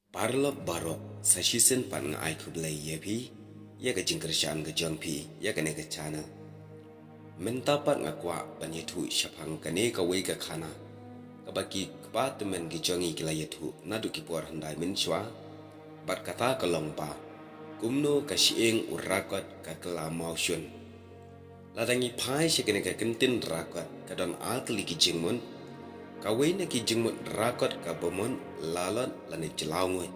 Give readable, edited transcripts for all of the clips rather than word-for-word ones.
Parlo barok sa shisen pan nga ay kublay yepi, ya ka jingkersyan ka jangpi, ya ka nega channel. Mentapat nga kwa banyetu syapang kane ka way ka kana. Kabaki kapatumen ki jangi kila yetu nadu ki puar handai minchwa, bat kata ka longpa, kumno ka sieng urakot ka kala mausyun. Ladangi pai siya kane ka kentin rakot ka don atli ki jingmun, kawai na ki jingmut rakot ka bomon lalot lani jelaungoy.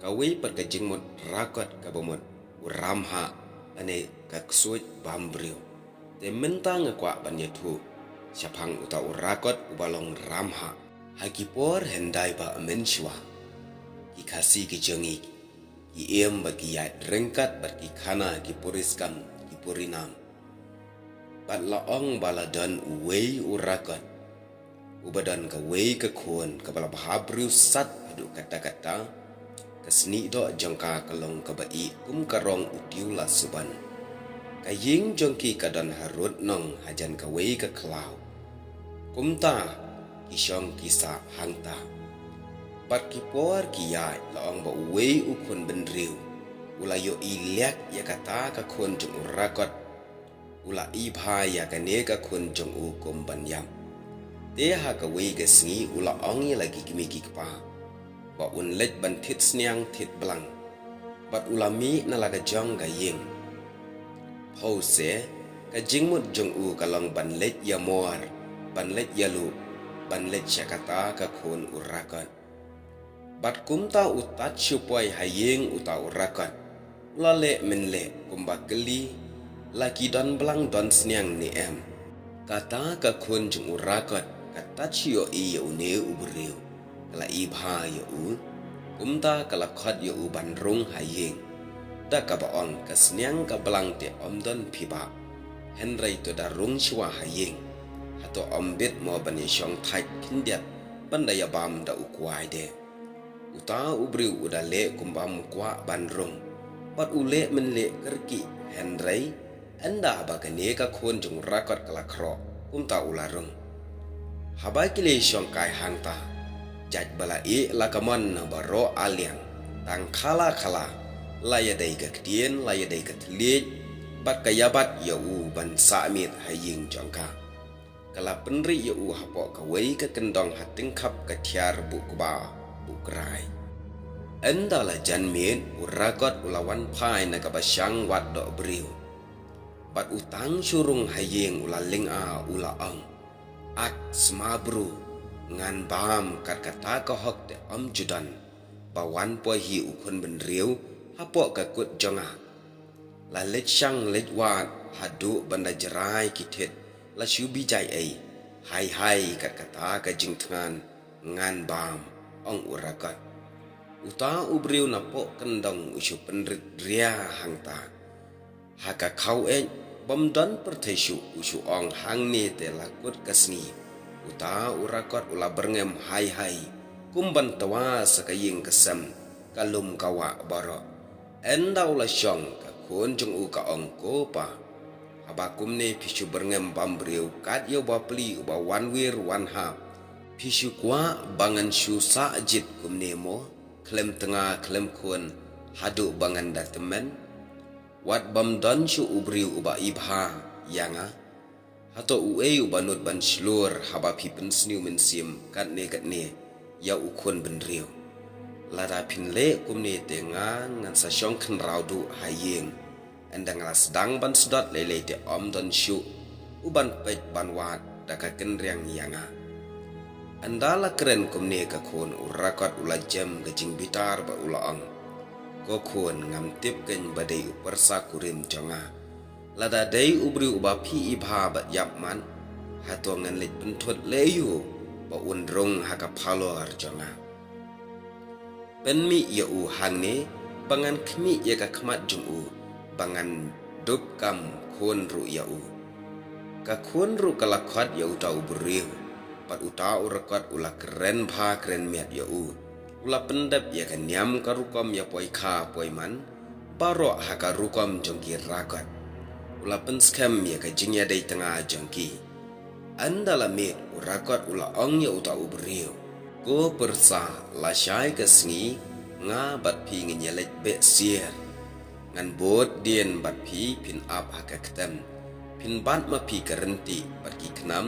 Kawai pat ka jingmut rakot ka bomon uramha lani ka ksuit bambriyo. Te menta nga kwa banyetu syapang uta urakot ubalong ramha. Hakipor hendai ba menshwa. Ki kasi ki jengi. Ki iem bat ki yat rengkat bat ki kana ki puriskam ki purinam. Bat laong baladan uwei urakot. Ubadan ka wei ka kuon ka bala bahabriu sat adu kata-kata kasni do jangka kalong ka bai kum karong utiula suban kaying jongki kadan harut nong hajan ka wei ka klau kumta kisyong kisa hangta bat kipor kiyai laong ba wei ukun benriu ulayo ilyak ya kata ka kuon jong urakot ula ibha ya kane ka kuon jong ukum banyam Teha ka wei ka singi ula ongi lagi kimiki kapa. Ba unlet ban tit sniang tit belang. Bat ulami na laga jong ka ying. Hau se, ka jingmut jong u kalong ban let ya moar, ban let ya lu, ban let syakata ka kun urakot. Bat kumta utat syupoy haying uta urakot. Lale menle kumba geli, laki don belang don sniang ni em. Kata ka kun jong urakot. Kata ciyo iya une uberiu, kala ibha ya u, kumta kala khot ya u bandrung haying, da ka baong kasnyang ka belang te omdon piba, henry to da rung shwa haying, hato ombit mo bani syong thai kindiat, bandaya bam da ukwai de. Uta uberiu uda le kumbam kwa bandrung, bat ule menle kerki, henry, enda bagane ka kun jung rakot kala kro, kumta ularung. Habai kile syong kai hangta jaj bala lakamon na baro aliang tang kala laya dai ka kdien laya dai ka tliej bat kayabat ya u ban samit haying jongka kala penri ya u hapo ka wei ka kendong hating khap ka thiar bu kba bu krai endala janmit urakot ulawan phai na ka basyang wat do briu bat utang surung haying ulaling a ulaang Ak smabru ngan bam kat kata ka hok te om judan bawan po hi ukun benriu hapo ka kut jonga la let syang let wat hadu banda jerai kitet la syubi jai ai hai kat kata ka jingtngan ngan bam ong urakat uta ubriu na po kendong usu penrit ria hangta haka kau bom don pertesu usu ong hang ni te lakut kasni uta urakot ula berngem hai kumban tawa sakaying kesem kalum kawa baro enda ula syong ka kun jung u ka ong ko pa abakum ne pisu berngem bambriu kat yo bapli uba one wear one half pisu kwa bangan syu sa jit kum nemo klem tengah klem kun hadu bangan datemen Wat bam don syu ubriu uba ibha yanga hato uei ubanut ban slur haba pipen sniu mensim kat ne ya ukun benriu lada pinle kumne tenga ngan sa syong khen raudu haying endang la sedang ban sedot lele te om don syu uban pek ban wat daka kenriang yanga andala keren kumne ka kun urakot ula jem gejing bitar ba ulaang ko kuon ngam tip ken badai upersa kurim jonga lada dai ubri uba pi ibha bat yapman hato ngan lit pentut leyu ba undrung haka palor jonga penmi ya u hangne bangan kmi ya ka khamat jung u bangan dup kam kun ru ya u ka kun ru kala khat ya u ta ubri pat uta urakot ula keren bha keren miat ya u Ula pendap ya kan nyam karukom ya poi ka poi man baro haka rukom jongki rakot ula penskam ya ka jingya dai tengah jongki andala mit urakot ula ong ya uta ubriu ko persa la syai ka sngi nga bat phi ngi lej be sier ngan bot dien bat phi phin ap haka ktem phin ban ma phi karenti bat ki knam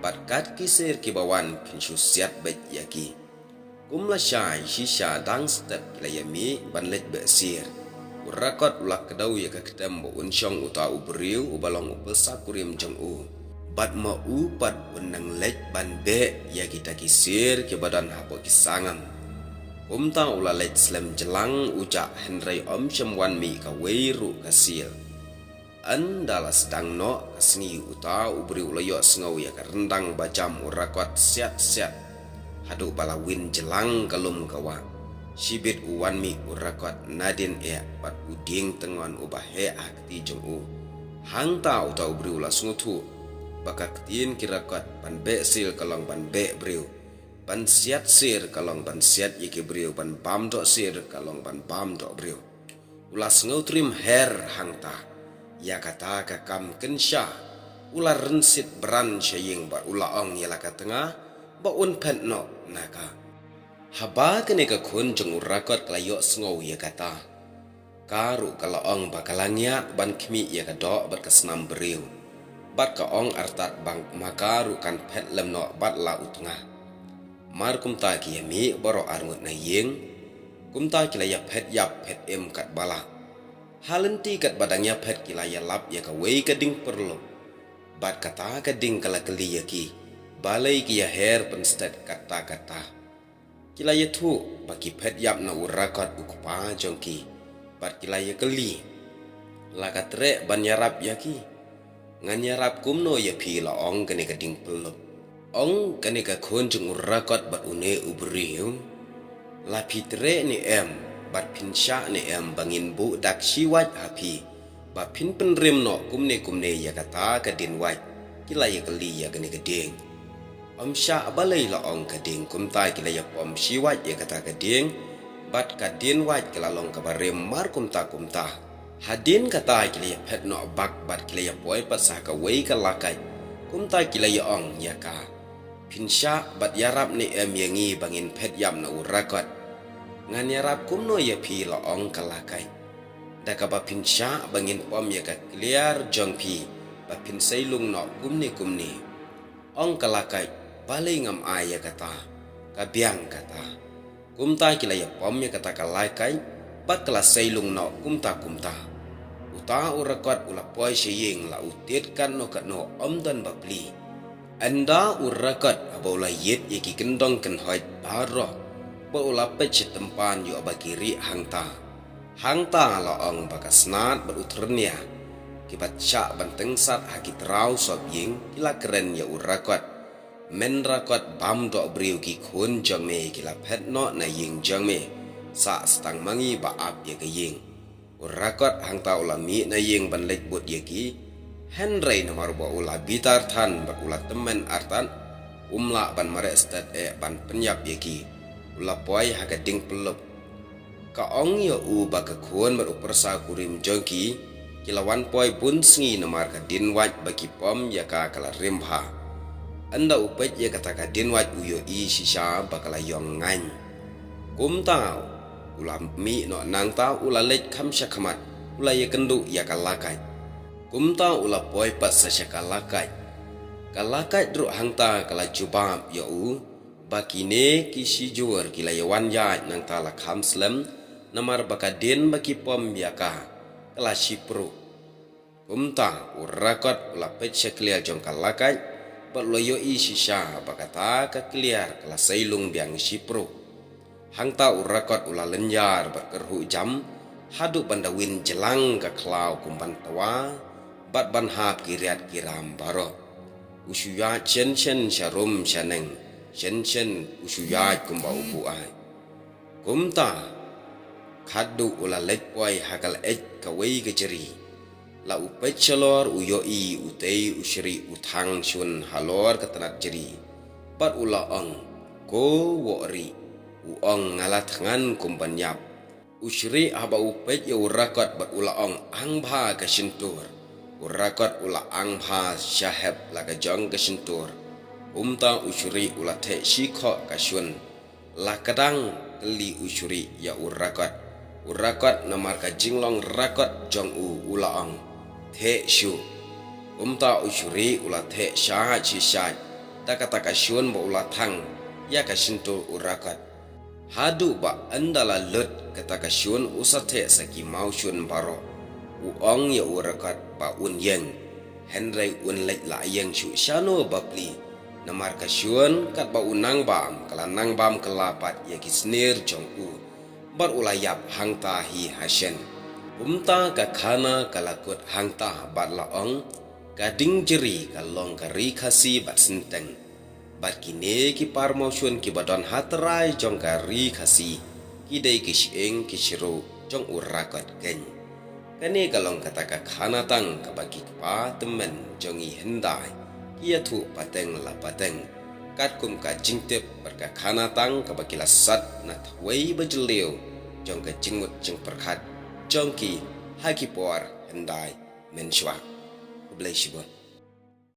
bat kat ki ser ki bawan phin shu siat bet yaki kumla shai shisha dang step la yami ban lej be sier urakot ulak kedau ya ktem bo unsyong uta ubriu ubalong upesa kurim jong u bat ma u pat unang lej ban be ya kita kisir ki badan hapo kisangam kumta ula lej slem jelang uja henry om semwan mi ka weiru kasil andala sedang no kasni uta ubriu layo sngau ya ka rendang bajam urakot siat-siat hadu balawin jelang kalum kawa sibit uwan mi urakot nadin pat uding tengon ubahe akti jong u hang ta uta ubriu la sungutu bakak tin kirakot ban be sil kalong ban be briu ban siat sir kalong ban siat yiki briu ban bam do sir kalong ban bam do briu ulas ngautrim her hang ta ya kata ka kam kensha ula rensit beran syaying ba ula ong yala ka tengah ba un pen no naka haba kene ka kun jong urakot layo sngow ya kata karu kala ong bakalangya ban khmi ya ka do bat kasnam briu bat ka ong artat bang makaru kan pet lem no bat la utnga mar kum ta ki mi baro arngut na yeng kum ta ki la ya pet yap pet em kat bala halenti kat badangnya pet ki la ya lap ya ka wei ka ding perlo bat kata ka ding kala keli ya ki balai ki ya her penstet kata ki la ya thu baki pet yap na urakot ukpa jongki bat ki la ya keli la ka tre ban yarap ya ki nganyarap kumno ya phi la ong kene ka ding pelop ong kene ka khon jung urakot bat une ubriu la pitre ni em bat pinsha ni em bangin bu dak siwat api ba pin penrim no kumne ya kata ka din wat kila ya kali ya kene ka ding om sha balai la ong ka ding kum tai kila ya pom siwat ya kata ka ding bat ka din wat kila long ka barem mar kum ta hadin kata kila ya pet no bak bat kila ya poi pasah ka wei ka lakai kum ta kila ya ong ya ka pinsha bat yarap ni em yangi bangin pet yam na urakot ngan yarap kumno ya pi la ong ka lakai da ka ba pinsha bangin pom ya ka clear jong pi ba pin sailung no kumni ong ka lakai balai ngam ai ya kata ka biang kata kum ta kila ya pom ya kata ka lakai bat kala sailung no kum ta uta urakot ula poi sying la utit kan no om dan babli anda urakot abola yet yaki kendong kan hoit baro ba ula pech tempan yo abakiri hangta la ong bakasnat berutrnya kibat syak banteng sat haki trau sob ying kila keren ya urakot men rakot bam do briu ki khun jong me kila phet no na ying jong me sa stang mangi ba ap ya ke ying urakot hangta ulami na ying ban lek bot yaki henry nomor ba ula bitar than ba ula temen artan umla ban mare stat ban penyap yaki ula poi haka ding pelop ka ong ya u ba ka khon ba upersa kurim jongki kilawan poi bun sngi nomor ka din wat bagi pom ya ka kala rimha anda upet ya kata ka din wat uyo i shisha bakala yong ngan kum tau ulam mi no nang ta ula lej kham syakamat ula ya kendu ya kalakai kum ta ula poi pas syakalakai kalakai dru hangta kala jubab ya u bakine kisi juar kila ya wan ya nang ta la kham slam namar bakadin baki pom ya ka kala sipru kum ta urakot ula pet syaklia jong kalakai bat loyo i shisha bakata ka clear kala sailung biang sipru hangta urakot ula lenyar berkerhu jam hadu bandawin jelang ka klau kumpan tawa bat ban hap kiriat kiram baro usuya chen syarum syaneng chen usuya kumba ubu ai kumta khadu ula lekpoi hakal ka wei ka jeri la upet chalor uyoi utei usri utang shun halor katanat jeri bat ula ong ko wori uong ngalat ngan kumpanyap usri haba upet ya urakot bat ula ong angba ka sintur urakot ula angba syahab la ka jong ka sintur umta usri ula te shikho ka shun la kadang keli usuri ya urakot na marka jinglong rakot jong ulaong the shu umta usuri ula the sha chi sha taka shun ba ula thang ya ka shinto urakot hadu ba andala lut kataka shun usathe saki mau shun baro uong ya urakot ba un yeng Henry un lek la yang shu shano bapli na marka shun kat ba unang bam kalanang bam kelapat ya kisnir jong bar ulayap hangta hi hashen umta ka khana kalakut hangta bat laong ka ding jeri kalong ka ri khasi bat senteng bat kine ki par mau shun ki badon hatrai jong ka ri khasi ki dei ki sheng ki shiru jong urakot ken kane kalong kata ka khana tang ka bagi pa temen jong i hendai ia thu pateng la pateng kat kum ka jingtep berka khana tang ka bagi lasat na thwei bajleu jong ka jingmut jing perkhat jong ki haki por hendai men shwa blai shibon